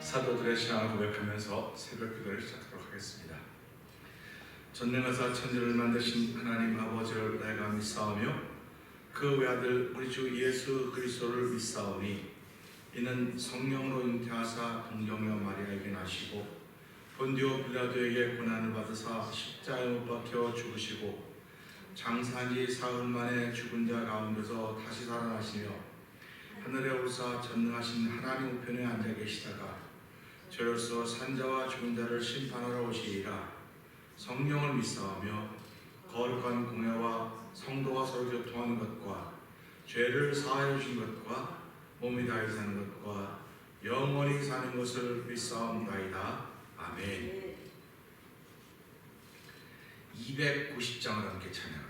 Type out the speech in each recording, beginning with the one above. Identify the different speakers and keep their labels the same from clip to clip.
Speaker 1: 사도들의 신앙을 고백하면서 새벽 기도를 시작하도록 하겠습니다. 전능하사 천지를 만드신 하나님 아버지를 내가 믿사오며 그 외아들 우리 주 예수 그리스도를 믿사오니 이는 성령으로 잉태하사 동정녀 마리아에게 나시고 본디오 빌라도에게 고난을 받으사 십자가에 못 박혀 죽으시고 장사한 지 사흘 만에 죽은 자 가운데서 다시 살아나시며 하늘에 오르사 전능하신 하나님 우편에 앉아 계시다가 저로서 산자와 죽은 자를 심판하러 오시리라. 성령을 믿사오며 거룩한 공회와 성도가 서로 교통하는 것과 죄를 사하여 주신 것과 몸이 다해 사는 것과 영원히 사는 것을 믿사옵나이다. 아멘. 290장을 함께 찬양합니다.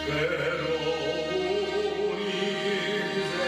Speaker 1: 외로운 인생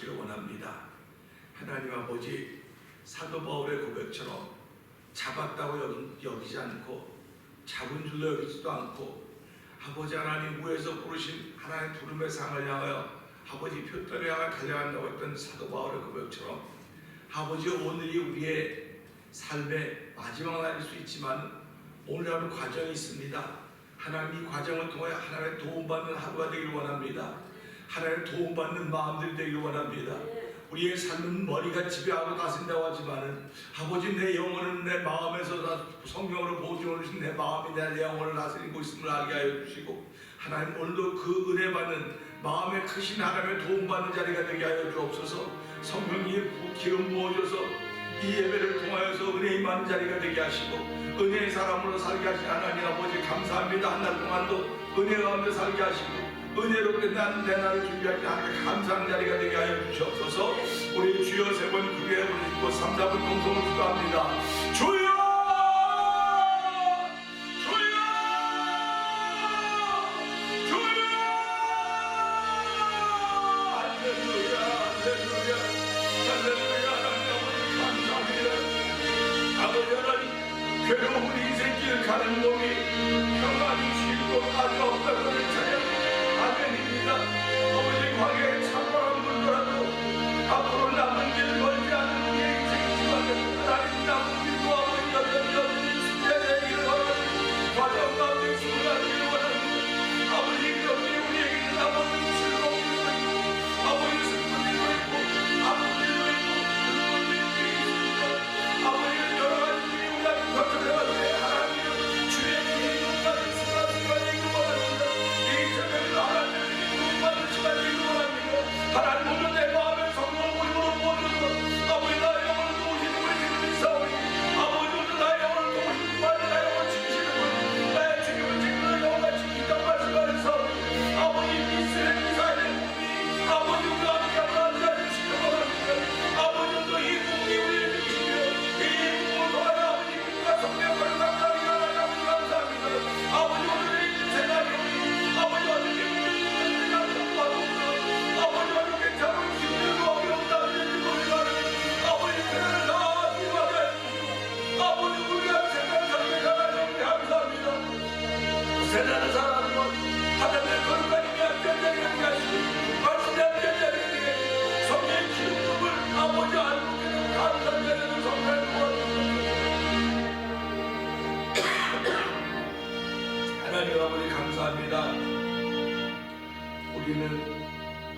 Speaker 1: 받기를 원합니다. 하나님 아버지, 사도 바울의 고백처럼 잡았다고 여기지 않고 잡은 줄로 여기지도 않고 아버지 하나님 무에서 부르신 하나님의 부름의 상을 향하여 아버지 표대를 향해 달려간다고 했던 사도 바울의 고백처럼 아버지, 오늘이 우리의 삶의 마지막 날일 수 있지만 오늘 하루 과정이 있습니다. 하나님 이 과정을 통해 하나님의 도움받는 하루가 되기를 원합니다. 하나님의 도움받는 마음들이 되기를 원합니다. 우리의 삶은 머리가 지배하고 다스린다고 하지만은 아버지, 내 영혼은 내 마음에서 성령으로 보증을 주신 내 마음이 내 영혼을 다스리고 있음을 알게 하여 주시고, 하나님 오늘도 그 은혜 받는 마음에 크신 하나님의 도움받는 자리가 되게 하여 주옵소서. 성령이 기름 부어줘서 이 예배를 통하여서 은혜 임하는 자리가 되게 하시고 은혜의 사람으로 살게 하신 하나님 아버지 감사합니다. 한 달 동안도 은혜 가운데 살게 하시고 은혜로 끝난 내 날을 준비하신 하나님의 감사하는 자리가 되게 하여 주시옵소서. 우리 주여 세 번 크게 부르시고 3, 4분 동성을 기도합니다. 주여! 주여! 주여! 할렐루야! 할렐루야! 할렐루야! 하나님 아버지 감사합니다. 아버지 하나님, 괴로운 인생길 가는 몸이 평안이 쉬고 아주 없다고 찬양 아멘입니다. 아버지, 과거에 참고한 분들라도 앞으로 남은 길 멀지 않은 우리의 인생이지만 하나님 남은 길도 아버지 여전히 숙제되기를 원하는 과정 가운데 순간기를 원합니다. 아버지, 그런데 우리에게는 아버지 즐거운 일도 있고 아버지 슬픈 일도 있고 아픈 일도 있고 그런 일들이 있습니다. 아버지, 여러 가지 일이 우리 앞에 펼쳐져가는데 하나님은 주의 기름을 받은 순간이기를 원합니다. 이 새벽에도 하나님의 기름을 받은 시간이기를 원합니다. 하나님, 오늘 내 마음에 성령을 우리로 부어주셔서 아버지 나의 영혼을 도우시는 우리 주님이 싸우니 아버지, 오늘 나의 영혼을 도우시는 분이 나의 영혼을 지키시는 분이 나의 죽임을 지키는 영혼을 지키시다고 말씀하셨사오니 아버지, 이스라엘 미사일의 꿈이 아버지 우리가 함께하고 앉아주시기 원합니다. 아버지, 오늘 이 꿈이 우리를 지키시며 이 꿈을 통하여 아버지 꿈과 성령을 감사하기 원하는 아버지 감사합니다. 아버지, 오늘 이 세상에 아버지 어떻게 꿈을 감사하고 아버지 어떻게 잡을 힘들고 어려움다 하는지 모르겠는 아버지, 그를 다 이루어져 주시고 아버지, 우리가 세상 살게 하나님 감사합니다. 세상을 살아가는 것 하나님의 거룩한 힘이 안전자리가 되게 하시고 말씀의 안전자리가 되게 하시고 성령의 기름을 아버지 알고 계시는 감사한 자리를 성령을 도와주시옵소서. 하나님 아버지 감사합니다. 우리는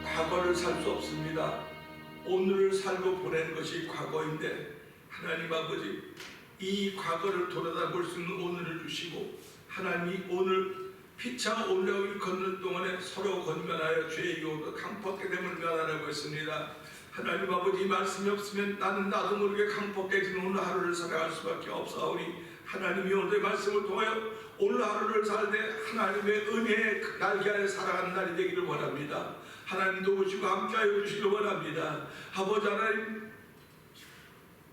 Speaker 1: 과거를 살 수 없습니다. 오늘을 살고 보낸 것이 과거인데 하나님 아버지, 이 과거를 돌아다볼 수 있는 오늘을 주시고 하나님이 오늘 피차 올라오기 걷는 동안에 서로 건면하여 죄의 유혹을 강포하게 됨을 면하라고 했습니다. 하나님 아버지, 이 말씀이 없으면 나도 모르게 강포해지는 오늘 하루를 살아갈 수밖에 없사오니 하나님이 오늘의 말씀을 통하여 오늘 하루를 살 때 하나님의 은혜의 날개 아래 살아가는 날이 되기를 원합니다. 하나님 도우시고 함께하여 주시길 원합니다. 아버지 하나님,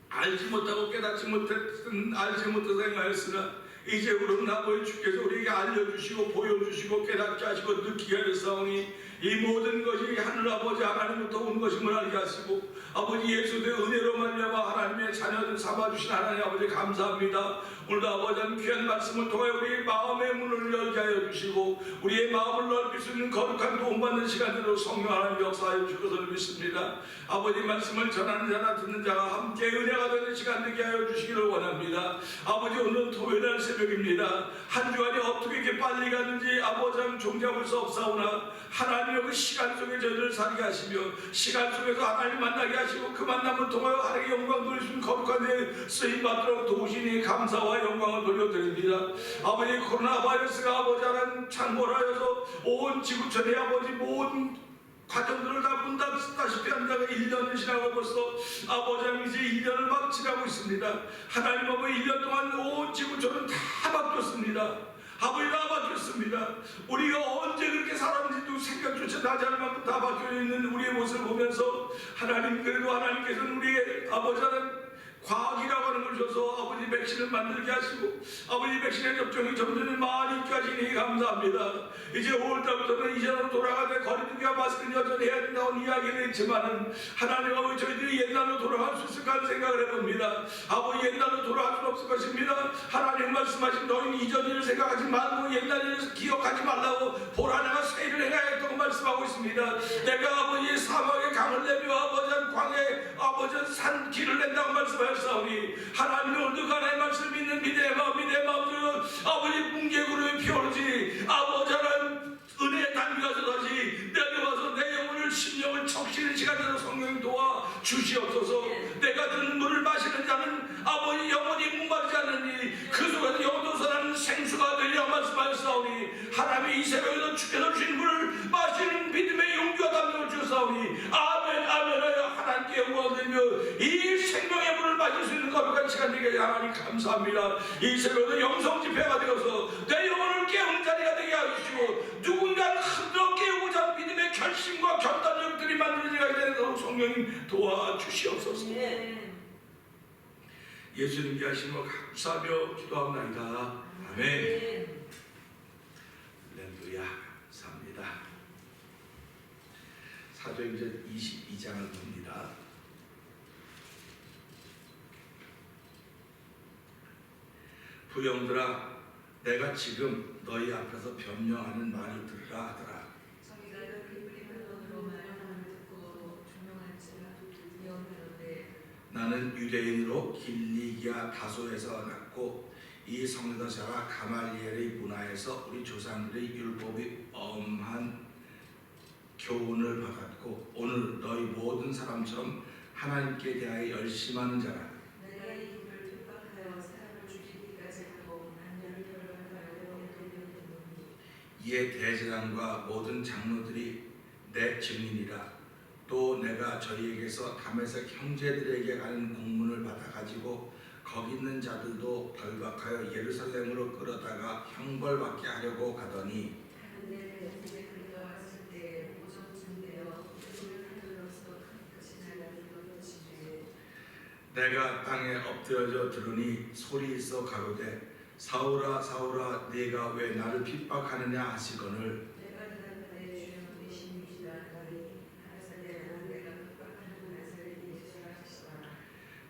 Speaker 1: 알지 못하고 깨닫지 못했던 알지 못해서 행하였으나 이제 우리는 아버지 주께서 우리에게 알려주시고 보여주시고 깨닫게 하시고 느끼게 하셨사오니 이 모든 것이 하늘 아버지 하나님부터 온 것임을 알게 하시고 아버지 예수의 은혜로 말미암아 하나님의 자녀들 삼아주신 하나님 아버지 감사합니다. 오늘도 아버지 귀한 말씀을 통해 우리의 마음의 문을 열게 하여 주시고 우리의 마음을 넓힐 수 있는 거룩한 도움받는 시간으로 성령 하나님 역사하여 주실 것을 믿습니다. 아버지 말씀을 전하는 자나 듣는 자가 함께 은혜가 되는 시간 되게 하여 주시기를 원합니다. 아버지, 오늘은 토요일날 새벽입니다. 한 주간이 어떻게 이렇게 빨리 가는지 아버지 종잡을 수 없사오나 하나님의 그 시간 속에 저희를 살게 하시며 시간 속에서 하나님 만나게 하시고 그 만남을 통하여 하나님의 영광 돌리시는 거룩한 데 쓰임 받도록 도우시니 감사와 영광을 돌려드립니다. 아버지, 코로나 바이러스가 아버지 하나님 창궐하여서 온 지구촌의 아버지 모든 가정들을 다 문 닫다시피 한 자가 1년을 지나고 벌써 아버지 이제 1년을 막 지나고 있습니다. 하나님 아버지 1년 동안 온 지구촌은 다 바뀌었습니다. 아버지 다 바뀌었습니다. 우리가 언제 그렇게 살았는지도 생각조차 나지 않을 만큼 다 바뀌어 있는 우리의 모습을 보면서 하나님, 그래도 하나님께서는 우리의 아버지 하나님 과학이라고 하는 걸 줘서 아버지 백신을 만들게 하시고 아버지 백신의 접종이 점점 많이 있게 하시니 감사합니다. 이제 5월달부터는 이제는 돌아가되 거리두기와 마스크는 여전히 해야 된다고 이야기를 했지만은 하나님 아버지 저희들이 옛날로 돌아갈 수 있을까 하는 생각을 해봅니다. 아버지 옛날로 돌아갈 수는 없을 것입니다. 하나님 말씀하신 너희는 이전 일을 생각하지 말고 옛날 일을 기억하지 말라고 보라 내가 새 일을 행하였다고 말씀하고 있습니다. 내가 아버지의 사막에 강을 내며 아버지 광야에 아버지 산 길을 낸다고 말씀하셨사오니 하나님의 오늘 그 하나님의 말씀을 믿는 믿음의 마음으로 아버지 뭉게구름이 피어오르지 아버지 하나님 은혜의 단비가 쏟아지 내려와서 내 영혼을 심령을 적시는 시간대로 성령 도와 주시옵소서. 내가 듣는 물을 마시는 자는 아버지 영혼이 목마르지 않으니 그 속에서 영원토 나는 생수가 되리라 말씀하셨사오니 하나님의 이 새벽에도 주께서 주신 물을 마시는 믿음의 용기와 담력을 주사오니 아멘 아멘하여 하나님께 영광을 드리며 이 생명의 물을 마실 수 있는 거룩한 시간 되게 하나님 감사합니다. 이 새벽에도 영성 집회가 되어서 내 영혼을 깨우는 자리가 되게 하시고 누군가를 흔들어 깨우고자 믿음의 결심과 결단력들이 만들어지게 되도록 성령님 도와주시옵소서. 예수님께 하시며 감사하며 기도합나이다. 아멘. 할렐루야. 감사합니다. 사도행전 22장을 봅니다. 부형들아 내가 지금 너희 앞에서 변명하는 말을 들으라 하더라. 나는 유대인으로 길리기아 다소에서 났고 이 성도자가 가말리엘의 문화에서 우리 조상들의 율법이 엄한 교훈을 받았고 오늘 너희 모든 사람처럼 하나님께 대하여 열심하는 자라.
Speaker 2: 내가 이 일을 핍박하여 사람을 죽이기까지 하고 남녀를 결혼하여
Speaker 1: 이에 대제사장과 모든 장로들이 내 증인이라. 또 내가 저희에게서 다메섹 형제들에게 가는 공문을 받아가지고 거기 있는 자들도 결박하여 예루살렘으로 끌어다가 형벌받게 하려고 가더니 내가 땅에 엎드려져 들으니 소리 있어 가로되 사울아 사울아 네가 왜 나를 핍박하느냐 하시거늘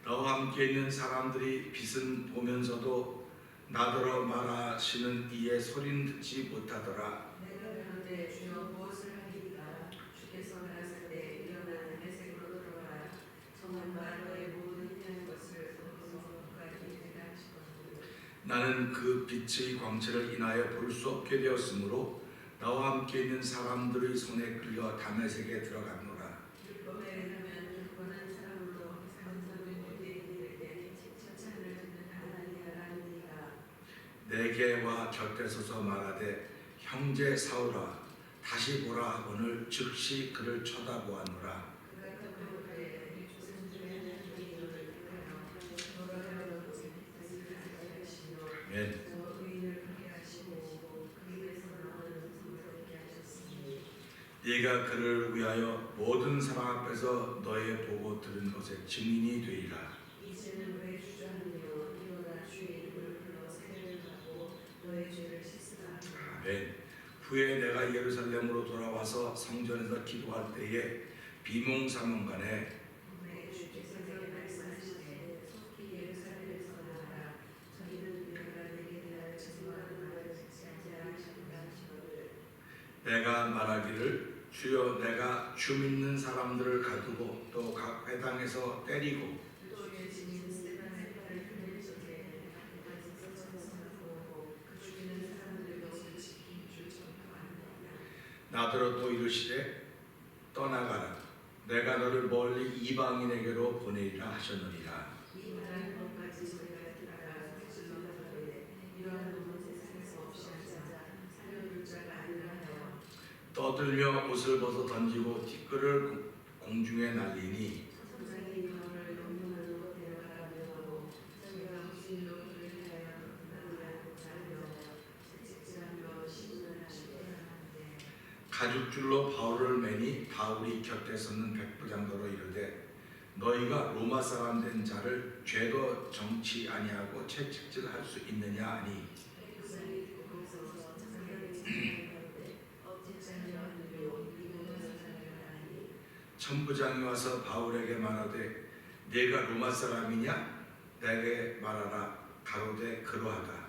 Speaker 1: 너와 함께 있는 사람들이 빛은 보면서도 나더러 말하시는 이의 소리는 듣지 못하더라.
Speaker 2: 내가 그런데 주여 무엇을 하리이까? 주께서 말하시되 일어나 다메섹으로 들어가라. 정말 너의 모든 행한 것을 거기까지 대답하시거늘
Speaker 1: 나는 그 빛의 광채를 인하여 볼 수 없게 되었으므로 나와 함께 있는 사람들의 손에 끌려 다메섹에 들어갔노라.
Speaker 2: 율법에 의하면 그거는 사람으로 감사는 유대인들에게 칭찬을 듣는 하나님이라.
Speaker 1: 내게 와 곁에 서서 말하되 형제 사울아 다시 보라 하거늘 즉시 그를 쳐다보았노라.
Speaker 2: 그가 그들에게 네 조상 중에 한 유대인을 택하여 너를 뜻을 하게 하시며 저 의인을 크게 하시고 그 입에서 나오는 성스럽게 하셨으니
Speaker 1: 네가 그를 위하여 모든 사람 앞에서 너의 보고 들은 것의 증인이 되리라.
Speaker 2: 이제는 왜 주저하며 일어나 주의 이름을 불러 세례를 받고 너의 죄를 씻으라.
Speaker 1: 아멘. 후에 내가 예루살렘으로 돌아와서 성전에서 기도할 때에 비몽사몽간에
Speaker 2: 내 주께서 내게 말씀하시되 속히 예루살렘에서 나가라. 저희는 내가 내게 대하여 증거하는 말을 듣지 아니하시리라 하시거늘
Speaker 1: 내가 말하기를 주여 내가 주 믿는 사람들을 가두고 또 각 회당에서 때리고
Speaker 2: 또 예수님 스테반의 팔을 흔들 적에 내가 선선하고 그 죽이는 사람들의 것을 지킨 줄 전파하느니라.
Speaker 1: 나더러 또 이르시되 떠나가라. 내가 너를 멀리 이방인에게로 보내리라 하셨느니라.
Speaker 2: 이 말한 것까지 저희가 듣다가 소질러 나가되 이러한 놈은 세상에서 없이 한 자, 살려둘 자가 아니라 하여
Speaker 1: 떠들며 옷을 벗어 던지고 티끌을 공중에 날리니
Speaker 2: 선장이 너를 영문으로 데려가라며 하고 저희가 무신로 그를 위하여 나누라고 자르며 채찍질하며 신문을 하시게 하는데
Speaker 1: 가죽줄로 바울을 매니 바울이 곁에 서는 백부장도로 이르되 너희가 로마 사람 된 자를 죄도 정치 아니하고 채찍질할 수 있느냐 하니 천부장이 와서 바울에게 말하되 네가 로마 사람이냐 내게 말하라. 가로되 그러하다.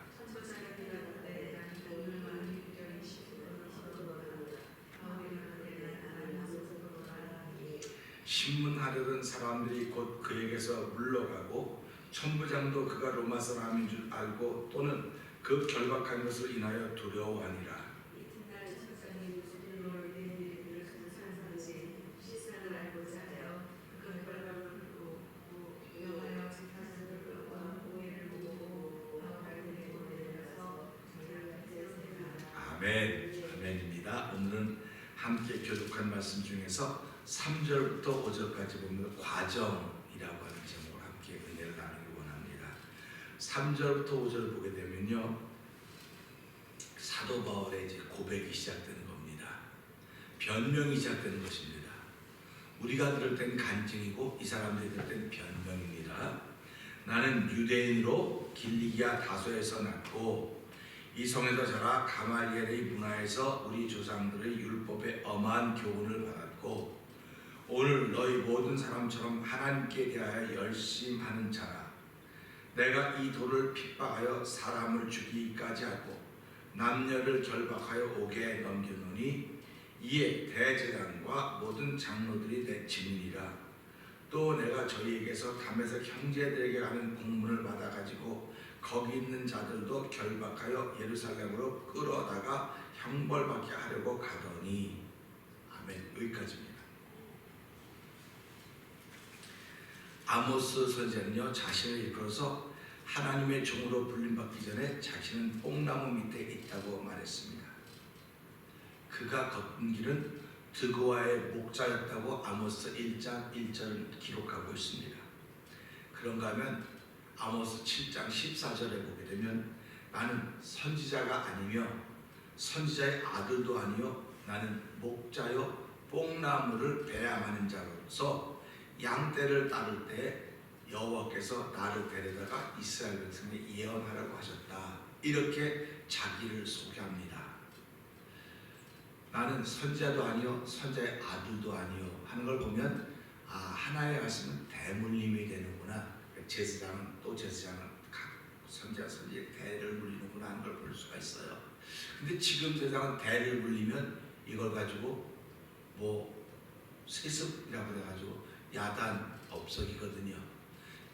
Speaker 1: 신문하려던 사람들이 곧 그에게서 물러가고 천부장도 그가 로마 사람인 줄 알고 또는 그 결박한 것을 인하여 두려워하니라. 아멘. 아멘입니다. 오늘은 함께 교독한 말씀 중에서 3절부터 5절까지 보면 과정이라고 하는 제목으로 함께 은혜를 나누기 원합니다. 3절부터 5절 보게 되면요, 사도 바울의 이제 고백이 시작되는 겁니다. 변명이 시작되는 것입니다. 우리가 들을 땐 간증이고 이 사람들이 들을 땐 변명입니다. 나는 유대인으로 길리기아 다소에서 났고 이 성에서 자라 가말리엘의 문화에서 우리 조상들의 율법에 엄한 교훈을 받았고 오늘 너희 모든 사람처럼 하나님께 대하여 열심하는 자라. 내가 이 돌을 핍박하여 사람을 죽이기까지 하고 남녀를 결박하여 옥에 넘겨놓으니 이에 대제사장과 모든 장로들이 내 증인이라. 또 내가 저희에게서 다메섹 형제들에게 가는 공문을 받아가지고 거기 있는 자들도 결박하여 예루살렘으로 끌어다가 형벌받게 하려고 가더니. 아멘. 여기까지입니다. 아모스 선지자는요, 자신을 일컬어서 하나님의 종으로 불림받기 전에 자신은 뽕나무 밑에 있다고 말했습니다. 그가 걷는 길은 드고아의 목자였다고 아모스 1장 1절을 기록하고 있습니다. 그런가 하면 아모스 7장 14절에 보게 되면 나는 선지자가 아니며 선지자의 아들도 아니요 나는 목자요 뽕나무를 배양하는 자로서 양떼를 따를 때 여호와께서 나를 데려다가 이스라엘 백성에 예언하라고 하셨다. 이렇게 자기를 소개합니다. 나는 선지자도 아니요 선지자의 아들도 아니요 하는 걸 보면 하나의 말씀은 대물림이 되는구나. 제사장은 또 제사장은 각 선지자 선지자의 대를 물리는구나 하는 걸 볼 수가 있어요. 근데 지금 세상은 대를 물리면 이걸 가지고 뭐 세습이라고 해가지고 야단 법석이거든요.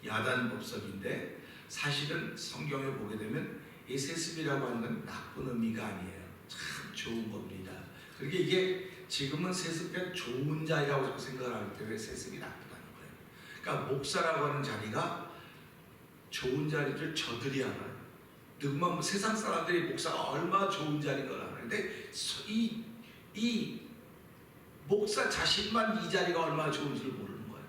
Speaker 1: 야단 법석인데 사실은 성경에 보게 되면 이 세습이라고 하는 건 나쁜 의미가 아니에요. 참 좋은 겁니다. 그러니까 이게 지금은 세습이 좋은 자리라고 생각을 하기 때문에 세습이 나쁘다는 거예요. 그러니까 목사라고 하는 자리가 좋은 자리를 저들이 알아요. 누구만 세상 사람들이 목사가 얼마나 좋은 자리인 걸 알아요. 근데 이 목사 자신만 이 자리가 얼마나 좋은지를 모르는 거예요.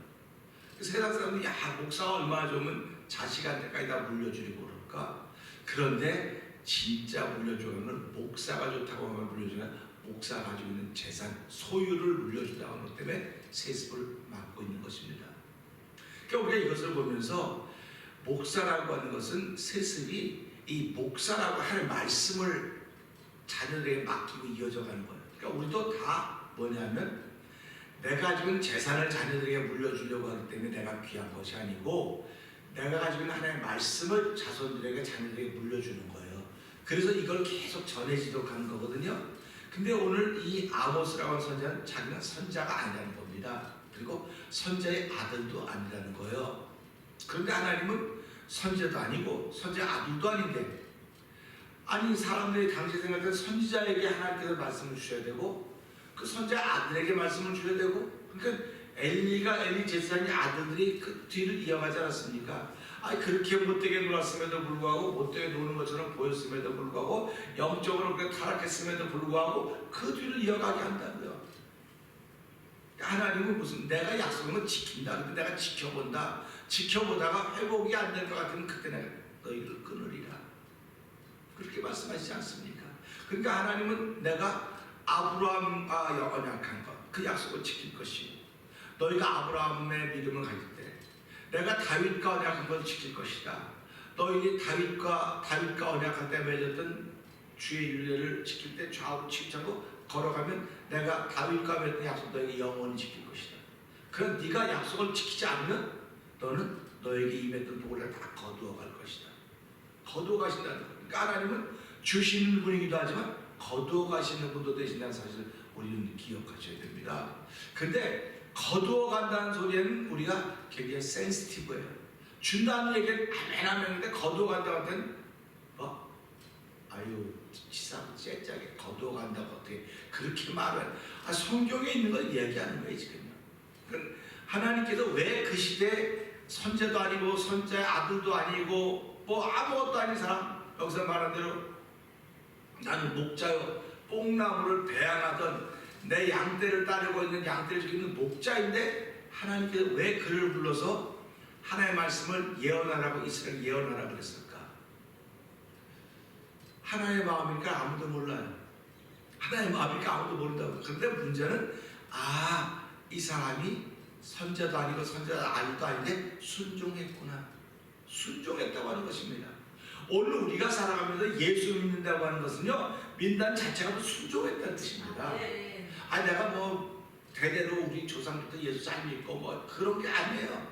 Speaker 1: 세상 사람들이 목사가 얼마나 좋으면 자식한테까지 다 물려주려고 그럴까? 그런데 진짜 물려주는 건 목사가 좋다고 하면 물려주는 목사가 가지고 있는 재산, 소유를 물려준다고 하는 것 때문에 세습을 맡고 있는 것입니다. 그러니까 우리가 이것을 보면서 목사라고 하는 것은 세습이 이 목사라고 할 말씀을 자녀들에게 맡기고 이어져 가는 거예요. 그러니까 우리도 다 뭐냐면 내가 가지고 있는 재산을 자녀들에게 물려주려고 하기 때문에 내가 귀한 것이 아니고 내가 가지고 있는 하나님의 말씀을 자손들에게 자녀들에게 물려주는 거예요. 그래서 이걸 계속 전해지도록 하는 거거든요. 근데 오늘 이 아모스라고 하는 선지자는 자기는 선지자가 아니라는 겁니다. 그리고 선지자의 아들도 아니라는 거예요. 그런데 하나님은 선지자도 아니고 선지자 아들도 아닌데 아니 사람들이 당시 생각할 때 선지자에게 하나님께서 말씀을 주셔야 되고 그 선지자 아들에게 말씀을 주셔야 되고 그러니까 엘리 제사장의 아들들이 그 뒤를 이어가지 않았습니까? 그렇게 못되게 놀았음에도 불구하고 못되게 노는 것처럼 보였음에도 불구하고 영적으로 그렇게 타락했음에도 불구하고 그 뒤를 이어가게 한다고요. 하나님은 무슨 내가 약속한 건 지킨다. 근데 내가 지켜본다. 지켜보다가 회복이 안 될 것 같으면 그때 내가 너희를 끊으리라. 그렇게 말씀하시지 않습니까? 그러니까 하나님은 내가 아브라함과 언약한 것, 그 약속을 지킬 것이고 너희가 아브라함의 믿음을 가질 때 내가 다윗과 언약한 걸 지킬 것이다. 너희들이 다윗과 언약한 때 맺었던 주의 율례를 지킬 때 좌우로 치우치고 걸어가면 내가 다윗과 맺은 약속 너에게 영원히 지킬 것이다. 그럼 네가 약속을 지키지 않으면 너는 너에게 임했던 복을 다 거두어 갈 것이다. 거두어 가신다는 거예요. 그러니까 하나님은 주시는 분이기도 하지만 거두어 가시는 분도 되신다는 사실을 우리는 기억하셔야 됩니다. 근데 거두어 간다는 소리에는 우리가 굉장히 센시티브해요. 준다는 얘기는 아멘하면인데 거두어 간다고 할 때는 뭐? 아유 치사하고 째짜게 거두어 간다고 어떻게 그렇게 말을 성경에 있는 걸 이야기하는 거예요 지금. 그러니까 하나님께서 왜 그 시대에 선제도 아니고 선자의 아들도 아니고 뭐 아무것도 아닌 사람, 여기서 말한 대로 나는 목자요 뽕나무를 배양하던 내 양떼를 따르고 있는 양떼를 지키는 목자인데 하나님께서 왜 그를 불러서 하나님의 말씀을 예언하라고 이스라엘 예언하라고 그랬을까? 하나님의 마음이니까 아무도 몰라요. 하나님의 마음이니까 아무도 모른다고. 그런데 문제는 이 사람이 선자도 아니고 선자도 아니도 아닌데 순종했구나. 순종했다고 하는 것입니다. 오늘 우리가 살아가면서 예수 믿는다고 하는 것은요, 믿는 자체가 순종했다는 뜻입니다. 내가 뭐 대대로 우리 조상부터 예수 잘 믿고 뭐 그런 게 아니에요.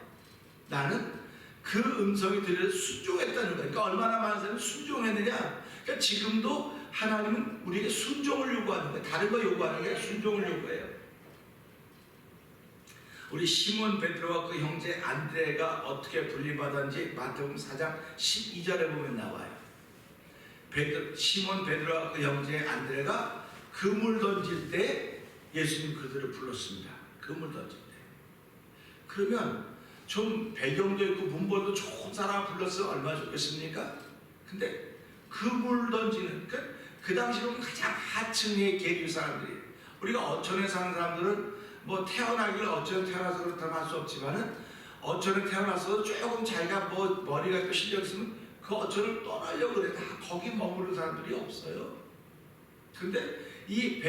Speaker 1: 나는 그 음성이 들려서 순종했다는 거예요. 그러니까 얼마나 많은 사람이 순종했느냐. 그러니까 지금도 하나님은 우리에게 순종을 요구하는 거예요. 다른 거 요구하는 게 순종을 요구해요. 우리 시몬 베드로와 그 형제 안드레가 어떻게 불림받았는지 마태복음 4장 12절에 보면 나와요. 시몬 베드로와 그 형제 안드레가 그물 던질 때 예수님 그들을 불렀습니다. 그물 던질 때. 그러면 좀 배경도 있고 문벌도 좋은 사람 불렀으면 얼마나 좋겠습니까? 근데 그물 던지는 그 당시로는 가장 하층의 계류 사람들이, 우리가 어촌에 사는 사람들은 뭐 태어나기를 어쩌면 태어나서 그렇다고 할 수 없지만은 어촌에 태어나서 조금 자기가 뭐 머리가 있고 실력 있으면 그 어촌을 떠나려고 그래. 다 거기 머무르는 사람들이 없어요. 근데 이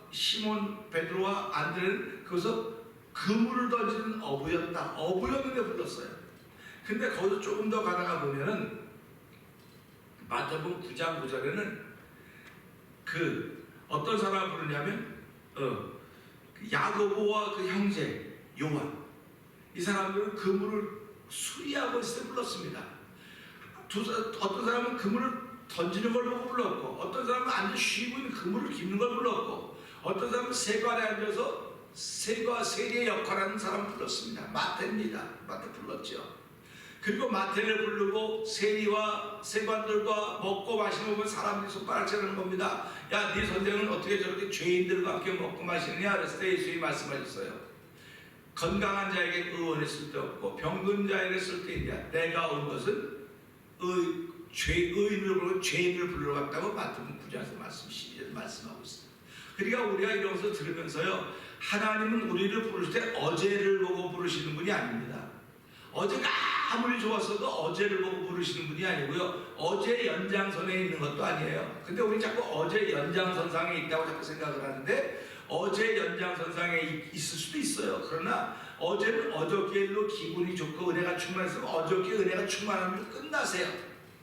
Speaker 1: 시몬 베드로와 안드레는 거기서 그물을 던지는 어부였는데 불렀어요. 근데 거기서 조금 더 가다가 보면은 마태복음 9장 9절에는 어떤 사람을 부르냐면 야고보와 그 형제 요한, 이 사람들은 그물을 수리하고 있을 때 불렀습니다. 어떤 사람은 그물을 던지는 걸 보고 불렀고, 어떤 사람은 앉아 쉬고 있는 그물을 깁는 걸 불렀고, 어떤 사람은 세관에 앉아서 세과 세리의 역할하는 사람을 불렀습니다. 마태입니다. 마태 불렀죠. 그리고 마태를 부르고 세리와 세관들과 먹고 마시는 보면 사람들이 손가락질하는 겁니다. 야, 네 선생은 어떻게 저렇게 죄인들과 함께 먹고 마시느냐? 그랬을 때 예수님이 말씀하셨어요. 건강한 자에게 의원이 쓸데없고 병든 자에게 쓸데있냐? 내가 온 것은 의인을 부르고 죄인을 부르러 왔다고 마태복음 9장에서 말씀 12절 말씀하고 있습니다. 그러니까 우리가 이런 것을 들으면서요, 하나님은 우리를 부르실 때 어제를 보고 부르시는 분이 아닙니다. 어제가 아무리 좋았어도 어제를 보고 부르시는 분이 아니고요, 어제 연장선에 있는 것도 아니에요. 근데 우리 자꾸 어제 연장선상에 있다고 자꾸 생각을 하는데, 어제 연장선상에 있을 수도 있어요. 그러나 어제는 어저께로 기분이 좋고 은혜가 충만했으면 어저께 은혜가 충만하면 끝나세요.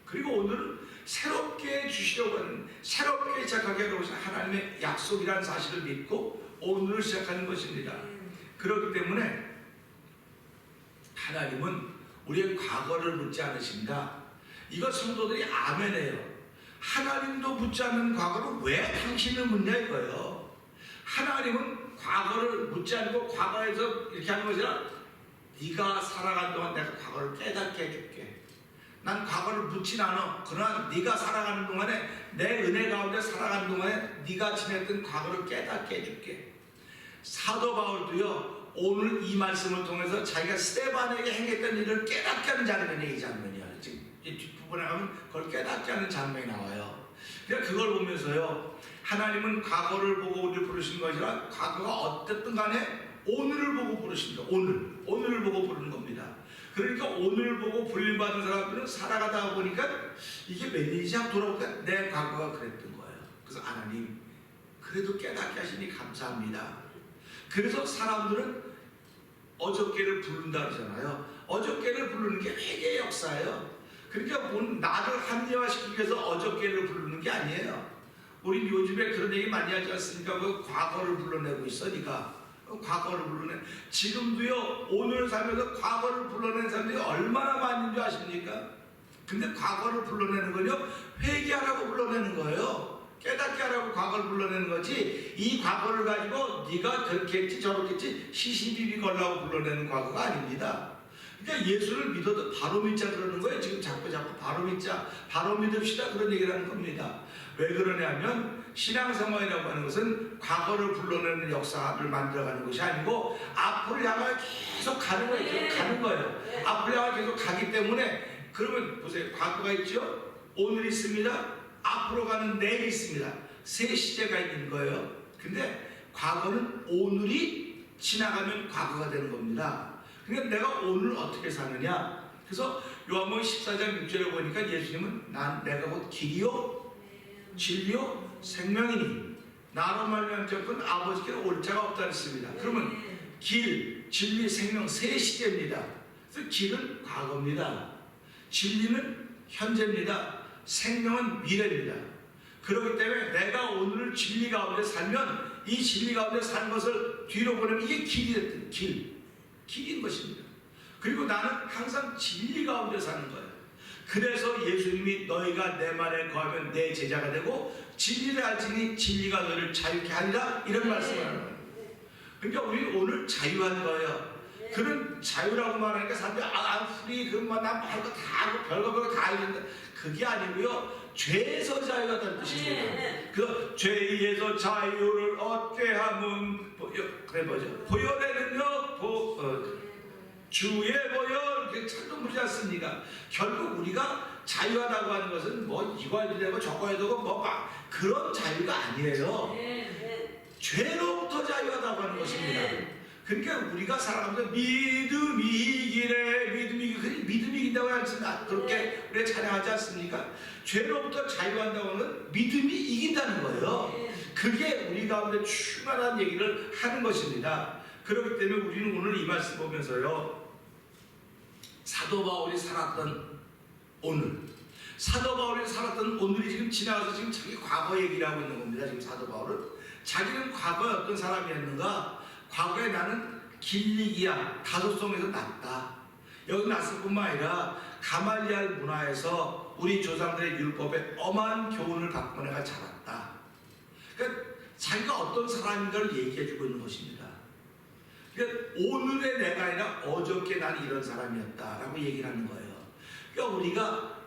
Speaker 1: 그리고 오늘은 새롭게 주시려고 하는, 새롭게 시작하게 하려고 하시는 하나님의 약속이라는 사실을 믿고 오늘을 시작하는 것입니다. 그렇기 때문에 하나님은 우리의 과거를 묻지 않으십니다. 이거 성도들이 아멘해요. 하나님도 묻지 않는 과거를 왜 당신은 묻냐 이거예요. 하나님은 과거를 묻지 않고 과거에서 이렇게 하는 것이 아니라 네가 살아간 동안 내가 과거를 깨닫게 해줄게. 난 과거를 묻진 않아. 그러나 네가 살아가는 동안에, 내 은혜 가운데 살아가는 동안에 네가 지냈던 과거를 깨닫게 해줄게. 사도 바울도요, 오늘 이 말씀을 통해서 자기가 스데반에게 행했던 일을 깨닫게 하는 장면이 이 장면이야. 지금 이 뒷부분에 가면 그걸 깨닫게 하는 장면이 나와요. 그러니까 그걸 보면서요, 하나님은 과거를 보고 우리를 부르신 것이 아니라 과거가 어쨌든 간에 오늘을 보고 부르십니다. 오늘을 보고 부르는 겁니다. 그러니까 오늘을 보고 불림받은 사람들은 살아가다 보니까 이게 몇 년이지 하고 돌아보니까 내 과거가 그랬던 거예요. 그래서 하나님 그래도 깨닫게 하시니 감사합니다. 그래서 사람들은 어저께를 부른다 그러잖아요.
Speaker 3: 어저께를 부르는 게 회개의 역사예요. 그러니까 나를 합리화시키기 위해서 어저께를 부르는 게 아니에요. 우리 요즘에 그런 얘기 많이 하지 않습니까? 그 과거를 불러내고 있어, 네가. 과거를 불러내. 지금도요, 오늘 살면서 과거를 불러내는 사람들이 얼마나 많은 줄 아십니까? 근데 과거를 불러내는 건요, 회개하라고 불러내는 거예요. 깨닫게 하라고 과거를 불러내는 거지, 이 과거를 가지고 네가 그렇게 했지 저렇게 했지 시시비비 걸라고 불러내는 과거가 아닙니다. 그러니까 예수를 믿어도 바로 믿자 그러는 거예요. 지금 자꾸 바로 믿자, 바로 믿읍시다 그런 얘기를 하는 겁니다. 왜 그러냐면 신앙생활이라고 하는 것은 과거를 불러내는 역사를 만들어가는 것이 아니고 앞으로 향해 계속 가는 거예요. 계속 가는 거예요. 앞으로 향해 계속 가기 때문에, 그러면 보세요. 과거가 있죠? 오늘 있습니다. 앞으로 가는 내일이 있습니다. 세 시제가 있는 거예요. 근데 과거는 오늘이 지나가면 과거가 되는 겁니다. 그러니까 내가 오늘 어떻게 사느냐. 그래서 요한복음 14장 6절에 보니까 예수님은 내가 곧 길이요 진리요 생명이니 나로 말미암아 접근 아버지께로 올 자가 없다 했습니다. 그러면 길, 진리, 생명 세 시제입니다. 그래서 길은 과거입니다. 진리는 현재입니다. 생명은 미래입니다. 그렇기 때문에 내가 오늘 진리 가운데 살면 이 진리 가운데 사는 것을 뒤로 보내면 이게 길이 길인 것입니다. 그리고 나는 항상 진리 가운데 사는 거예요. 그래서 예수님이 너희가 내 말에 거하면 내 제자가 되고 진리를 알지니 진리가 너희를 자유케 하리라 이런 말씀을 하는 거예요. 그러니까 우리는 오늘 자유한 거예요. 그런 자유라고 말하니까 사람들이 프리 그만 난 별거 다 하고 별거 다 하는데 그게 아니고요. 죄에서 자유하다는 뜻입니다. 그 죄에서 자유를 얻게 하면 그래 뭐죠? 보혈에는요 주의 보혈 이렇게 찬송 부르지 않습니까? 결국 우리가 자유하다고 하는 것은 뭐 이거 해도 되고 저거 해도 되고 뭐 그런 자유가 아니에요. 죄로부터 자유하다고 하는 것입니다. 그러니까 우리가 살아가면서 믿음이 이기네, 믿음이 이긴다고 하지 그렇게 우리가 찬양하지 않습니까? 죄로부터 자유한다고 하는 믿음이 이긴다는 거예요. 그게 우리 가운데 충만한 얘기를 하는 것입니다. 그렇기 때문에 우리는 오늘 이 말씀 보면서요, 사도 바울이 살았던 오늘, 사도 바울이 살았던 오늘이 지금 지나가서 지금 자기 과거 얘기를 하고 있는 겁니다. 지금 사도 바울은 자기는 과거에 어떤 사람이었는가? 과거에 나는 길리기아 다소성에서 났다. 여기 났을 뿐만 아니라 가말리알 문화에서 우리 조상들의 율법에 엄한 교훈을 받고 내가 자랐다. 그러니까 자기가 어떤 사람인가를 얘기해주고 있는 것입니다. 그러니까 오늘의 내가 아니라 어저께 난 이런 사람이었다라고 얘기를 하는 거예요. 그러니까 우리가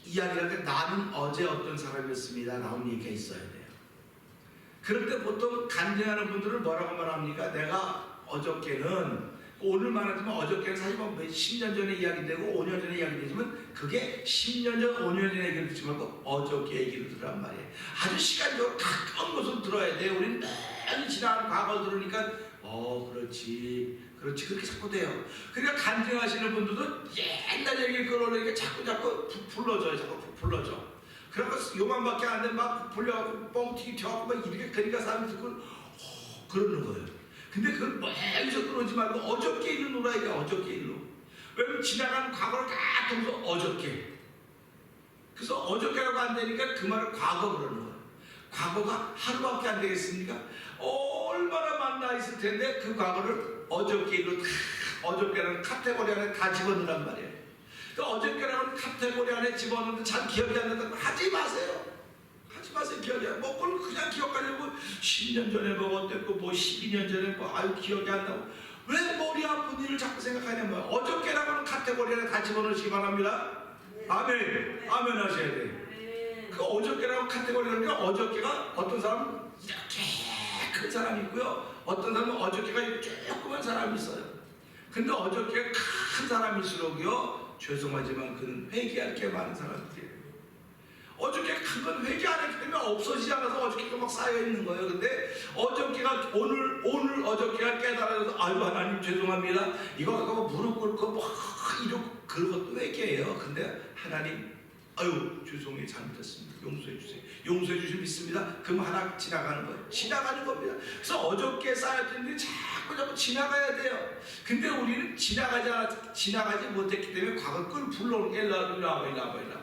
Speaker 3: 이야기할 때 나는 어제 어떤 사람이었습니다 라는 얘기가 있어야 돼요. 그럴 때 보통 간증하는 분들은 뭐라고 말합니까? 내가 어저께는, 오늘 말하지만 어저께는 사실 뭐 10년 전의 이야기되고 5년 전의 이야기되지만 그게 10년 전, 5년 전의 얘기를 듣지 말고 어저께 얘기를 들으란 말이에요. 아주 시간적으로 가까운 것을 들어야 돼요. 우리는 많이 지나간 과거 들으니까 그렇지 그렇게 자꾸 돼요. 그러니까 간증하시는 분들도 옛날 얘기를 끌어오니까 자꾸 불러줘요. 자꾸 불러줘. 그래서 요만밖에 안 되면 막 불려갖고 뻥튀기 튀어갖고 막 이렇게 그러니까 사람이 듣고 그러는 거예요. 근데 그걸 멀리서 끌어오지 말고 어저께 일로 놀아야 돼. 어저께 일로. 왜냐면 지나간 과거를 다 통해서 어저께. 그래서 어저께라고 안 되니까 그 말을 과거 그러는 거예요. 과거가 하루밖에 안 되겠습니까? 얼마나 많나 있을 텐데 그 과거를 어저께 일로 어저께라는 카테고리 안에 다 집어넣으란 말이에요. 그러니까 어저께라는 카테고리 안에 집어넣는데 잘 기억이 안 난다고 하지 마세요. 하지 마세요. 기억이 안 나고 그걸 그냥 기억하려고 10년 전에 뭐 어땠고 뭐 12년 전에 뭐 기억이 안 나고 왜 머리 아픈 일을 자꾸 생각하냐면 어저께라고 하는 카테고리 안에 다 집어넣으시기 바랍니다. 아멘. 아멘 하셔야 돼요. 그 어저께라고 카테고리가 어저께가 어떤 사람은 이렇게 큰 사람이 있고요. 어떤 사람은 어저께가 조그만 사람이 있어요. 근데 어저께 큰 사람일수록요 죄송하지만 그는 회개할 게 많은 사람들이에요. 어저께 큰 건 회개 안 했기 때문에 없어지지 않아서 어저께가 막 쌓여있는 거예요. 근데 어저께가 오늘 어저께가 깨달아서 아이고 하나님 죄송합니다. 이거 갖고 무릎 꿇고 막 이러고 그런 것도 회개예요. 근데 하나님 아유 죄송해요 잘못했습니다. 용서해 주세요. 용서해 주시면 믿습니다. 그럼 하나 지나가는 거예요. 지나가는 겁니다. 그래서 어저께 쌓였던 일이 자꾸 지나가야 돼요. 근데 우리는 지나가지 못했기 때문에 과거 걸 불러오는 게 일로 와봐.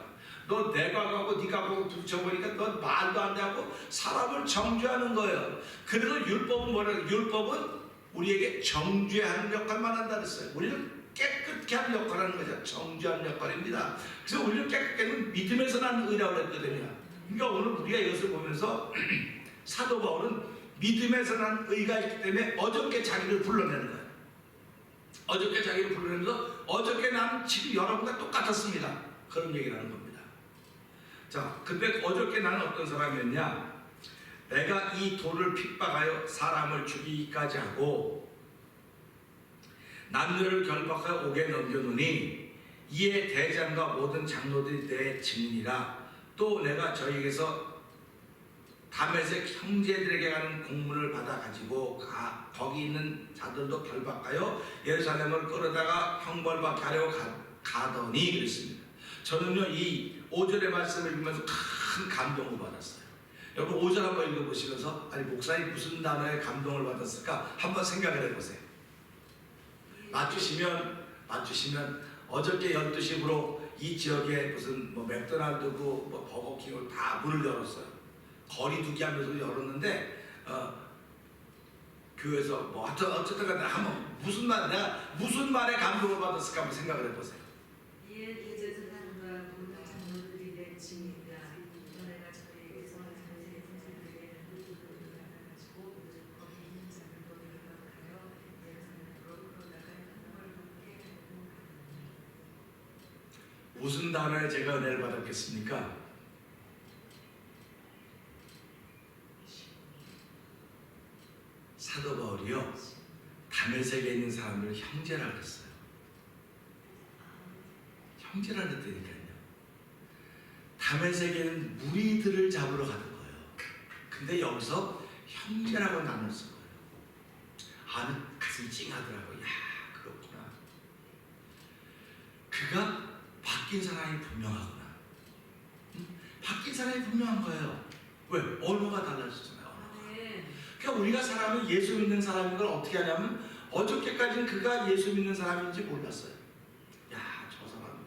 Speaker 3: 너 내가 가고 네가 가고 붙여보니까 너 말도 안 되고 사람을 정죄하는 거예요. 그래서 율법은 뭐라고? 율법은 우리에게 정죄하는 역할만 한다 그랬어요. 우리는 깨끗게 하는 역할을 하는 거죠. 정죄하는 역할입니다. 그래서 우리는 깨끗게 하는 믿음에서 나는 의라고 했거든요. 그러니까 오늘 우리가 이것을 보면서 사도 바울은 믿음에서 나는 의가 있기 때문에 어저께 자기를 불러내는 거예요. 어저께 자기를 불러내면서 어저께 나는 지금 여러분과 똑같았습니다. 그런 얘기를 하는 겁니다. 자, 근데 어저께 나는 어떤 사람이었냐? 내가 이 돌을 핍박하여 사람을 죽이기까지 하고 남녀를 결박하여 옥에 넘겨놓으니 이에 대장과 모든 장로들이 내 증인이라. 또 내가 저에게서 다메섹 형제들에게 가는 공문을 받아 가지고 거기 있는 자들도 결박하여 예루살렘을 끌어다가 형벌받게 하려고 가더니 그랬습니다. 저는요 이 5절의 말씀을 읽으면서 큰 감동을 받았어요. 여러분 5절 한번 읽어보시면서 아니 목사님 무슨 단어에 감동을 받았을까 한번 생각을 해보세요. 맞추시면 어저께 12시부로 이 지역에 무슨 뭐 맥도날드고 뭐 버거킹을 다 문을 열었어요. 거리 두기 하면서 열었는데 교회에서 뭐 어쨌든 간에 한번 무슨 말에 감동을 받았을까 한번 생각을 해보세요.
Speaker 2: 이에 대제사장과 모든 장로들이 내 증인이라. 또 내가 저에게서 다메섹 형제들에게 공문을 받아가지고 거기 있는 자들도 결박하여 예루살렘으로 끌어다가 형벌받게 하려고 하더니.
Speaker 1: 무슨 단어에 제가 은혜를 받았겠습니까? 사도 바울이요 다메섹에 있는 사람들을 형제라 그랬어요. 형제라 그랬다니까요. 다메섹에는 무리들을 잡으러 가는 거예요. 근데 여기서 형제라고 나눴을 거예요. 아는 가슴이 찡하더라고요. 야 그렇구나. 그가 바뀐 사람이 분명하구나. 바뀐 사람이 분명한 거예요. 왜? 언어가 달라졌잖아요. 그러니까 우리가 사람은 예수 믿는 사람인 걸 어떻게 하냐면 어저께까지는 그가 예수 믿는 사람인지 몰랐어요. 야, 저 사람은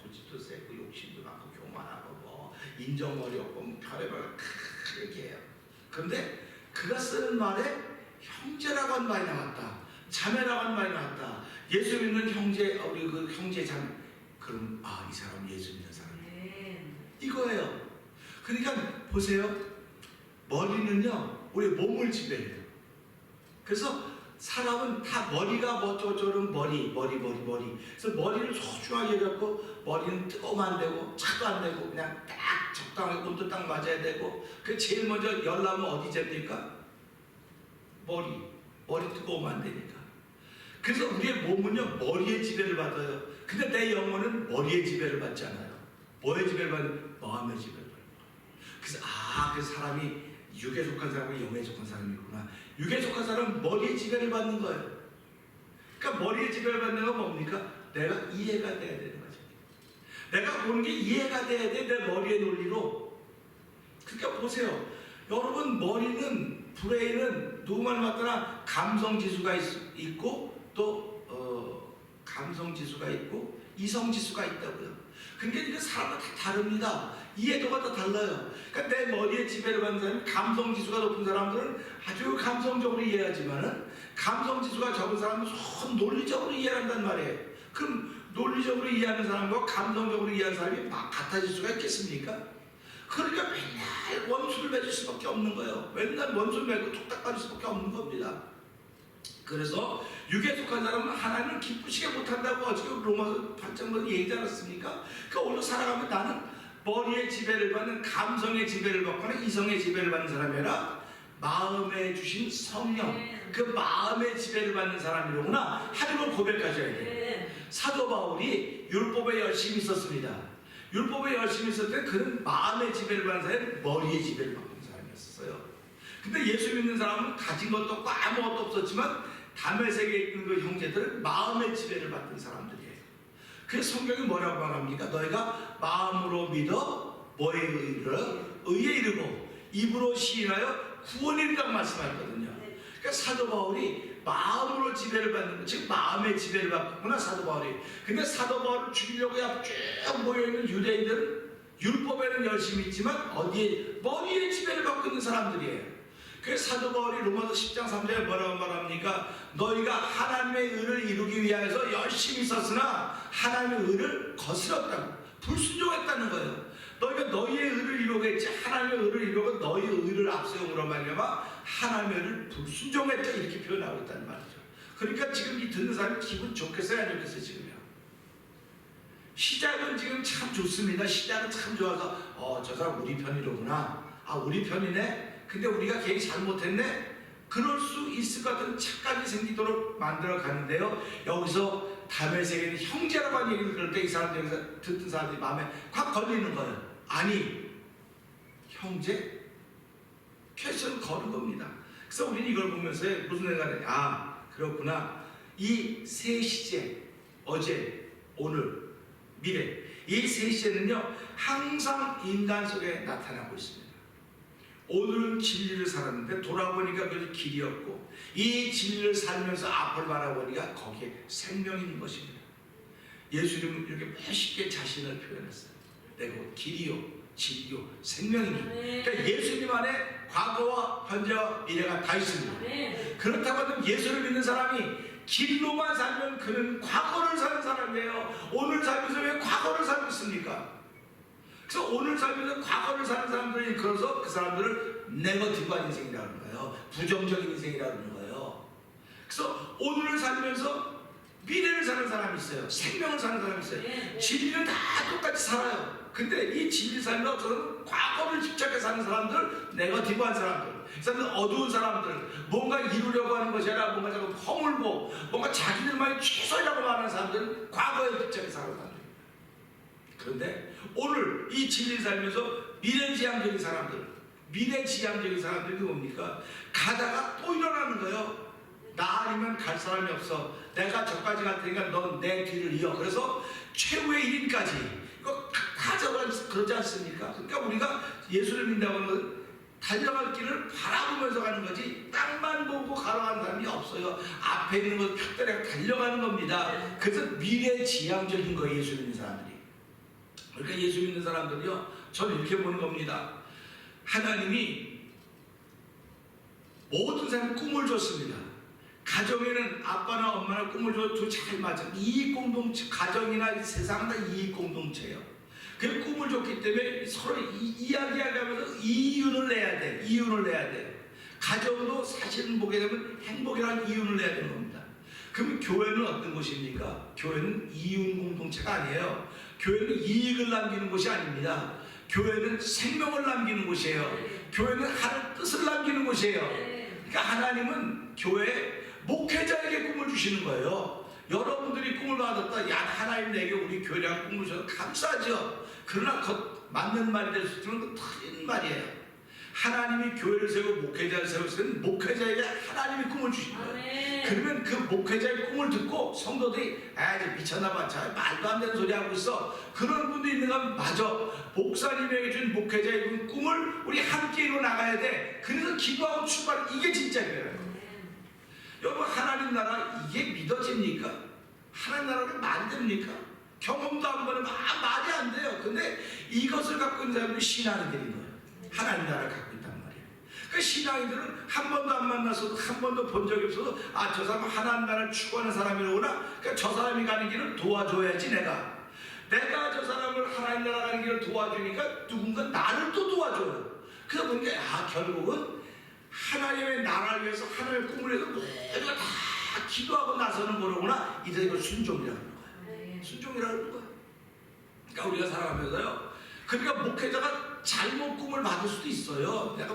Speaker 1: 고집도 세고 욕심도 많고 교만하고 뭐 인정머리 없고 뭐 별의별 이렇게 해요. 그런데 그가 쓰는 말에 형제라고 한 말이 나왔다. 자매라고 한 말이 나왔다. 예수 믿는 형제, 우리 그 형제 자매. 그럼 이 사람 예수 믿는 사람이에요. 이거예요. 그러니까 보세요. 머리는요 우리 몸을 지배해요. 그래서 사람은 다 머리가 뭐저저런 머리. 그래서 머리를 소중하게 해갖고 머리는 뜨거우면 안 되고 차도 안 되고 그냥 딱 적당하게 온도 딱 맞아야 되고 그 제일 먼저 열나면 어디 잡니까? 머리 뜨거우면 안 되니까. 그래서 우리의 몸은요 머리의 지배를 받아요. 근데 내 영혼은 머리의 지배를 받지 않아요. 뭐의 지배를 받는? 마음의 지배를 받는 거예요. 그래서 그 사람이 육에 속한 사람과 영에 속한 사람이구나. 육에 속한 사람은 머리의 지배를 받는 거예요. 그러니까 머리의 지배를 받는 건 뭡니까? 내가 이해가 돼야 되는 거죠. 내가 보는 게 이해가 돼야 돼. 내 머리의 논리로. 그러니까 보세요. 여러분 머리는 브레인은 누구만 맞더나 감성지수가 있고 또 감성지수가 있고 이성지수가 있다고요. 그러니까 이게 사람은 다 다릅니다. 이해도가 다 달라요. 그러니까 내 머리에 지배를 받는 사람이 감성지수가 높은 사람들은 아주 감성적으로 이해하지만은 감성지수가 적은 사람은 논리적으로 이해한단 말이에요. 그럼 논리적으로 이해하는 사람과 감성적으로 이해하는 사람이 같아질 수가 있겠습니까? 그러니까 맨날 원수를 맺을 수밖에 없는 거예요. 맨날 원수를 맺고 툭탁거릴 수밖에 없는 겁니다. 그래서 육에 속한 사람은 하나님을 기쁘시게 못한다고 어저께 로마서 8장에서 얘기하지 않았습니까? 그러니까 오늘 살아가면 나는 머리의 지배를 받는 감성의 지배를 받거나 이성의 지배를 받는 사람이 아니라 마음에 주신 성령 그 마음의 지배를 받는 사람이로구나 하는 걸 고백하셔야 돼요. 사도 바울이 율법에 열심히 있었습니다. 율법에 열심히 있었을 때 그는 마음의 지배를 받는 사람이 머리의 지배를 받는 사람이었어요. 근데 예수 믿는 사람은 가진 것도 없고 아무것도 없었지만 다메섹에 있는 그 형제들은 마음의 지배를 받는 사람들이에요.
Speaker 3: 그래서 성경이 뭐라고 말합니까? 너희가 마음으로 믿어 뭐에 이르러 의에 이르고 입으로 시인하여 구원에 이른다고 말씀하셨거든요. 그러니까 사도 바울이 마음으로 지배를 받는 거, 즉 마음의 지배를 받구나 사도 바울이. 근데 사도 바울을 죽이려고 쭉 모여있는 유대인들은 율법에는 열심히 있지만 어디에 머리에 지배를 받고 있는 사람들이에요. 그래서 사도 바울이 로마서 10장 3절에 뭐라고 말합니까? 너희가 하나님의 의를 이루기 위하여서 열심히 썼으나 하나님의 의를 거스렸다고, 불순종했다는 거예요. 너희가 너희의 의를 이루겠지 하나님의 의를 이루고 너희의 의를 앞세움으로 말미암아 하나님의 의를 불순종했다 이렇게 표현하고 있다는 말이죠. 그러니까 지금 이 듣는 사람이 기분 좋겠어요, 안 좋겠어요? 지금요. 시작은 지금 참 좋습니다. 시작은 참 좋아서 저 사람 우리 편이로구나. 아 우리 편이네. 근데 우리가 괜히 잘못했네. 그럴 수 있을 것 같은 착각이 생기도록 만들어 가는데요. 여기서 담의 세계는 형제라고 하는 얘기를 들을 때 이 사람들 여기서 듣는 사람들이 마음에 확 걸리는 거예요. 아니 형제? 퀘스천 거는 겁니다. 그래서 우리는 이걸 보면서 무슨 생각을 해? 아 그렇구나. 이 세 시제 어제 오늘 미래 이 세 시제는요 항상 인간 속에 나타나고 있습니다. 오늘은 진리를 살았는데 돌아보니까 그것이 길이었고 이 진리를 살면서 앞을 바라보니까 거기에 생명이 있는 것입니다. 예수님은 이렇게 멋있게 자신을 표현했어요. 내가 길이요 진리요 생명이니. 그러니까 예수님 안에 과거와 현재와 미래가 다 있습니다. 그렇다고 하면 예수를 믿는 사람이 길로만 살면 그는 과거를 사는 사람이에요. 오늘 살면서 왜 과거를 살고 있습니까? 그래서 오늘 살면서 과거를 사는 사람들이 그래서 그 사람들을 네거티브한 인생이라는 거예요. 부정적인 인생이라는 거예요. 그래서 오늘을 살면서 미래를 사는 사람이 있어요. 생명을 사는 사람이 있어요. 진리는 다 똑같이 살아요. 근데 이 진리 살면 저는 과거를 집착해 사는 사람들, 네거티브한 사람들, 이 사람들 어두운 사람들, 뭔가 이루려고 하는 것이 아니라 뭔가 자꾸 허물고 뭔가 자기들만이 최선이라고 말하는 사람들은 과거에 집착해 사는 사람들. 그런데 오늘 이 진리 살면서 미래지향적인 사람들, 미래지향적인 사람들이 뭡니까? 가다가 또 일어나는 거예요. 나 아니면 갈 사람이 없어. 내가 저까지 갈 테니까 넌 내 뒤를 이어. 그래서 최후의 1인까지 이거 가져가 그러지 않습니까? 그러니까 우리가 예수를 믿는다고 하는 달려갈 길을 바라보면서 가는 거지 땅만 보고 가라가는 사람이 없어요. 앞에 있는 것 펴대려 달려가는 겁니다. 그래서 미래지향적인 거예요, 예수 믿는 사람들이. 그러니까 예수 믿는 사람들이요, 저는 이렇게 보는 겁니다. 하나님이 모든 사람 꿈을 줬습니다. 가정에는 아빠나 엄마나 꿈을 줘도 잘 맞아. 이익 공동체, 가정이나 세상은 다 이익 공동체예요. 그 꿈을 줬기 때문에 서로 이야기하면서 이윤을 내야 돼. 이윤을 내야 돼. 가정도 사실은 보게 되면 행복이라는 이윤을 내야 되는 겁니다. 그럼 교회는 어떤 곳입니까? 교회는 이윤 공동체가 아니에요. 교회는 이익을 남기는 곳이 아닙니다. 교회는 생명을 남기는 곳이에요. 교회는 하나님 뜻을 남기는 곳이에요. 그러니까 하나님은 교회에 목회자에게 꿈을 주시는 거예요. 여러분들이 꿈을 받았다. 야, 하나님 내게 우리 교회랑 꿈을 주셔서 감사하죠. 그러나 맞는 말이 될 수 있지만 틀린 말이에요. 하나님이 교회를 세우고 목회자를 세우시는 목회자에게 하나님이 꿈을 주신 거예요. 그러면 그 목회자의 꿈을 듣고 성도들이 미쳤나봐, 말도 안 되는 소리 하고 있어. 그런 분도 있는가 하면 맞아. 목사님에게 준 목회자의 꿈을 우리 함께 이루어 나가야 돼. 그래서 기도하고 출발. 이게 진짜 교회예요. 여러분 하나님 나라 이게 믿어집니까? 하나님 나라가 말이 됩니까? 경험도 안 보면 말이 안 돼요. 근데 이것을 갖고 있는 사람들이 신앙인들인 거예요. 하나님 나라를 갖고 있단 말이에요. 그 신앙인들은 한 번도 안 만났어도 한 번도 본 적이 없어도 저 사람은 하나님 나라를 추구하는 사람이로구나. 그러니까 저 사람이 가는 길을 도와줘야지 내가 저 사람을 하나님 나라 가는 길을 도와주니까 누군가 나를 또 도와줘요. 그러다 보니까 결국은 하나님의 나라를 위해서 하나님의 꿈을 위해서 우리가 다 기도하고 나서는 거로구나. 이제 이걸 순종이라고 하는 거예요. 순종이라고 하는 거예요. 그러니까 우리가 살아가면서요, 그러니까 목회자가 잘못 꿈을 받을 수도 있어요. 내가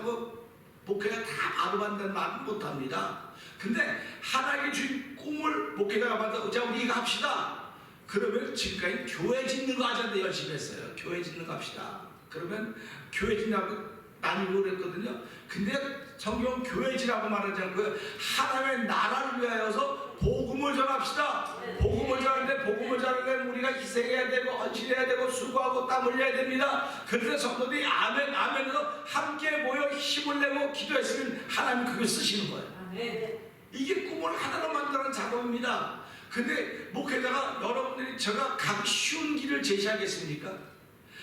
Speaker 3: 목회자 다 바로 받는다는 말은 못합니다. 근데 하나님의 주신 꿈을 목회자가 받아, 자 우리 이거 합시다. 그러면 지금까지 교회 짓는 거 하자는데 열심히 했어요. 교회 짓는 거 합시다. 그러면 교회 짓냐고 나뉘고 그랬거든요. 근데 성경은 교회 지라고 말하지 않고요, 하나님의 나라를 위하여서 복음을 전합시다. 복음을 전하는데 복음을 전하려면 우리가 희생해야 되고 헌신해야 되고 수고하고 땀 흘려야 됩니다. 그런데 성도들이 아멘 아멘으로 함께 모여 힘을 내고 기도했으면 하나님 그걸 쓰시는 거예요. 이게 꿈을 하나로 만드는 작업입니다. 근데 목회자가 여러분들이 제가 가기 쉬운 길을 제시하겠습니까?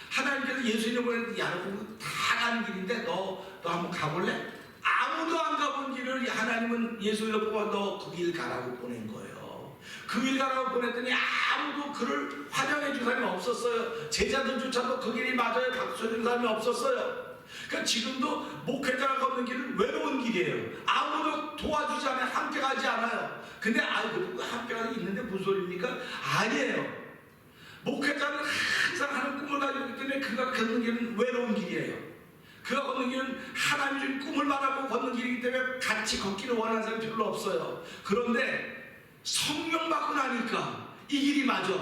Speaker 3: 하나님께서 예수 이름으로 야는 다 가는 길인데 너 한번 가볼래? 아무도 안 가본 길을 하나님은 예수 이름으로 뽑아 너 그 길 가라고 보낸 거예요. 그 길 가라고 보냈더니 아무도 그를 환영해 준 사람이 없었어요. 제자들조차도 그 길이 맞아요 박수 준 사람이 없었어요. 그러니까 지금도 목회자가 걷는 길은 외로운 길이에요. 아무도 도와주지 않아요. 함께 가지 않아요. 근데 아이고 함께 가는 있는데 무슨 소리입니까? 아니에요. 목회자는 항상 하는 꿈을 가지고 있기 때문에 그가 걷는 길은 외로운 길이에요. 그가 걷는 길은 하나님 준 꿈을 바라보고 걷는 길이기 때문에 같이 걷기를 원하는 사람이 별로 없어요. 그런데 성령 받고 나니까 이 길이 맞아.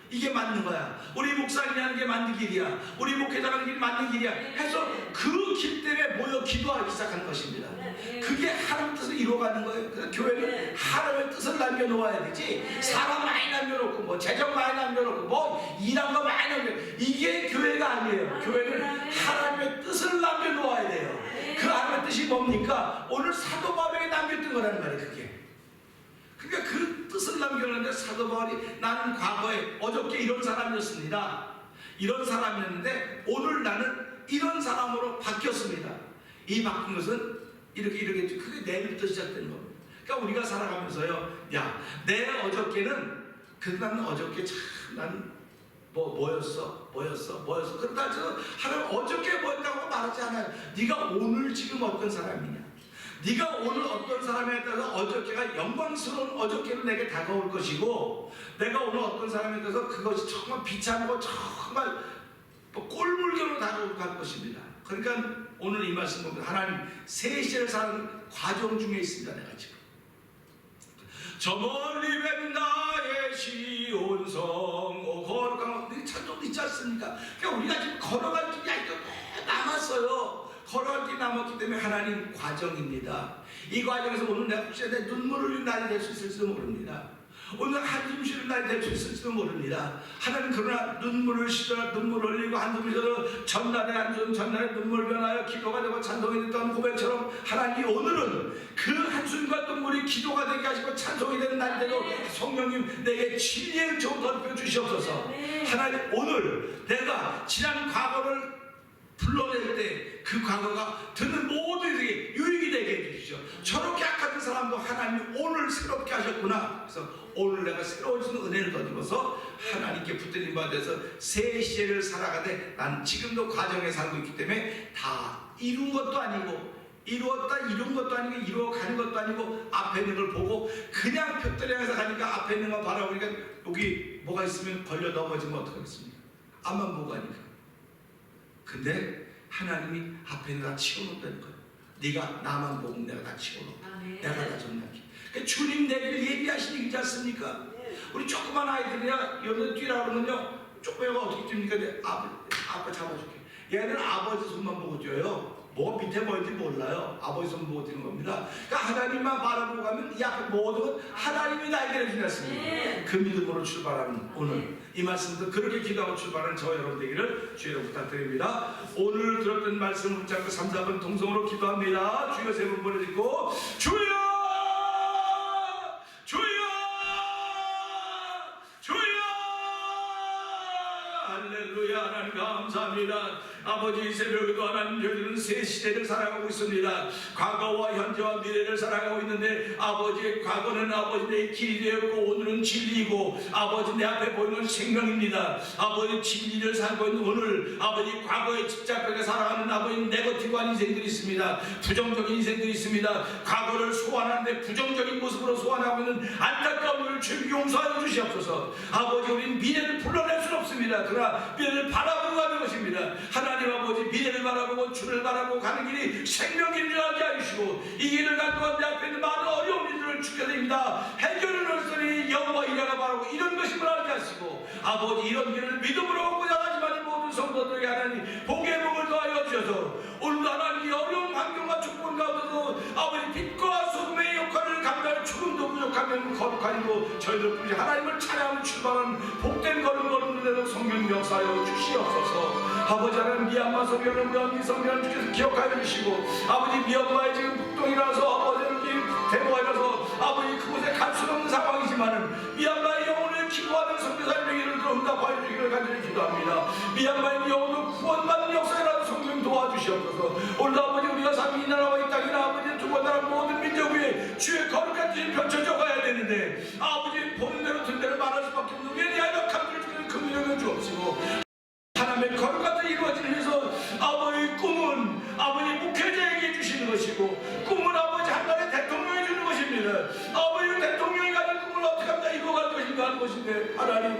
Speaker 3: 이게 맞는 거야. 우리 목사님이 하는 게 맞는 길이야. 우리 목회자가 하는 길이 맞는 길이야. 해서 그 길 때문에 모여 기도하기 시작하는 것입니다. 그게 하나님 뜻을 이루어가는 거예요. 그래서 교회는 하나님의 뜻을 남겨놓아야 되지. 사람 많이 남겨놓고 뭐 재정 많이 남겨놓고 뭐 일한 거 많이 남겨놓고 이게 교회가 아니에요. 교회는 하나님의 뜻을 남겨놓아야 돼요. 그 하나님의 뜻이 뭡니까? 오늘 사도 바울에게 남겼던 거라는 말이에요. 그게. 그러니까 그 뜻을 남겨놓는데 사도 바울이 나는 과거에 어저께 이런 사람이었습니다. 이런 사람이었는데 오늘 나는 이런 사람으로 바뀌었습니다. 이 바뀐 것은 이렇게 그게 내일부터 시작된 겁니다. 그러니까 우리가 살아가면서요, 야, 내 어저께는 난 어저께 참 난 뭐였어. 그러다 저 하나님 어저께 뭐였다고 말하지 않아요. 네가 오늘 지금 어떤 사람이냐. 네가 오늘 어떤 사람에 따라서 어저께가 영광스러운 어저께로 내게 다가올 것이고 내가 오늘 어떤 사람에 따라서 그것이 정말 비참하고 정말 꼴물견으로 다가올 것입니다. 그러니까 오늘 이 말씀 보면 하나님 새 시대를 사는 과정 중에 있습니다. 내가 지금 저 멀리 뵌 나의 시온성 거룩한 찬송도 있지 않습니까? 그러니까 우리가 지금 걸어갈 길이 아직도 남았어요. 걸어갈 길이 남았기 때문에 하나님 과정입니다. 이 과정에서 오늘 내가 혹시 내 눈물을 흘리는 날이 될 수 있을지도 모릅니다. 오늘 한숨 쉬는 날이 될 수 있을지도 모릅니다. 하나님 그러나 눈물을 쉬더라 눈물을 흘리고 한숨 쉬더라 전날에 한숨 전날에 눈물 변하여 기도가 되고 찬송이 됐던 고백처럼 하나님 오늘은 그 한숨과 눈물이 기도가 되게 하시고 찬송이 되는 날대로 성령님 내게 진리의 종 덮여 주시옵소서. 하나님 오늘 내가 지난 과거를 불러낼 때 그 과거가 듣는 모두에게 유익이 되게 해주시죠. 저렇게 악한 사람도 하나님이 오늘 새롭게 하셨구나. 그래서 오늘 내가 새로워지는 은혜를 더입어서 하나님께 붙들림 받아서 새 시대를 살아가되 난 지금도 과정에 살고 있기 때문에 다 이룬 것도 아니고 이룬 것도 아니고 이루어가는 것도 아니고 앞에 있는 걸 보고 그냥 벽돌에 향해서 가니까 앞에 있는 거 바라보니까 여기 뭐가 있으면 걸려 넘어지면 어떡하겠습니까? 앞만 보고 가니까. 근데 하나님이 앞에 다 치워놓다는 거예요. 네가 나만 보고 내가 다 치워놓고 내가 다 정리할게. 그러니까 주님 내길 예비하신 얘기지 않습니까? 우리 조그만 아이들이야 여기서 뛰라 그러면요 조금 애가 어떻게 뜁니까? 아빠 잡아줄게. 얘는 아버지 손만 보고 뛰어요. 뭐 밑에 뭐인지 몰라요. 아버지 손 보고 뛰는 겁니다. 그러니까 하나님만 바라보고 가면 이 앞에 모든 건 하나님이 나에게 해주셨습니다. 그 믿음으로 출발하는 오늘 이 말씀도 그렇게 기도하고 출발하는 저 여러분 되기를 주여 부탁드립니다. 오늘 들었던 말씀을 붙잡고 3, 4번 동성으로 기도합니다. 주여 세 번 보내드리고 주여 할렐루야. 하나님 감사합니다. 아버지 새벽에도 하나님 저희들은 새 시대를 살아가고 있습니다. 과거와 현재와 미래를 살아가고 있는데 아버지의 과거는 아버지 내 길이 되었고 오늘은 진리이고 아버지 내 앞에 보이는 생명입니다. 아버지 진리를 살고 있는 오늘 아버지 과거에 집착하게 살아가는 아버지 네거티브한 인생들이 있습니다. 부정적인 인생들이 있습니다. 과거를 소환하는데 부정적인 모습으로 소환하고 있는 안타까운 일을 주님 용서하여 주시옵소서. 아버지 우리는 미래를 불러낼 수는 없습니다. 그러나 미래를 바라보고 가는 것입니다. 하나님 아버지 미래를 바라보고 주를 바라보고 가는 길이 생명인 줄 알게 하시고 이 길을 갖고 내 앞에 있는 많은 어려운 일들을 축하드립니다. 해결을 얻으니 영과 이래가 바라고 이런 것임을 알게 하시고 아버지 이런 길을 믿음으로 걷고자 하지만 모든 성도들에게 하나님 복의 복을 더하여 주셔서 오늘도 하나님 이 어려운 환경과 조건 가운데도 아버지 빛과 소금의 역할을 감당할 죽음도 부족하면 거룩하니고 저희들 뿐이 하나님을 찬양하며 출발하는 복된 걸음 걸음을 내는 성령 역사여 주시옵소서. 아버지 하나님 미얀마 성경을 우리 성경을 주께서 기억하여 주시고 아버지 미얀마에 지금 북동이라서 아버지는 대모하여서 아버지 그곳에 갈 수 없는 상황이지만은 미얀마의 영혼을 기도하는 선교사님의 일을 들어 응답하여 주기를 간절히 기도합니다. 미얀마의 영혼을 구원받는 역사라도 성령 도와주시옵소서. 오늘 아버지 우리가 삶이 이 나라와 이 땅이나 아버지 두고 나라 모든 민족 위에 주의 거룩한 뜻이 펼쳐져 가야 되는데 아버지 보는 대로 든 대로 말할 수밖에 없는 우리에 대한 역할을 주는 그 능력을 주옵시고 하나님의 거룩한 뜻이 이루어지기 위해서 아버지의 꿈은 아버지 목회자에게 주시는 것이고 꿈은 아버지 한나라의 대통령이 주는 것입니다. 아버지 대통령이 가진 꿈을 어떻게 하면 이루어갈 것인가 하는 것인데 하나님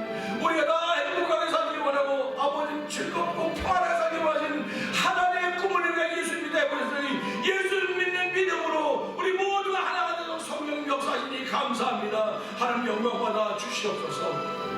Speaker 3: 우리가 다 행복하게 살기 원하고 아버지 즐겁고 평안하게 살기 원하시는 하나님의 꿈을 이루게 예수님이 되어버렸으니 예수를 믿는 믿음으로 우리 모두가 하나가 되도록 성령 역사하시니 감사합니다. 하나님 영광 받아 주시옵소서.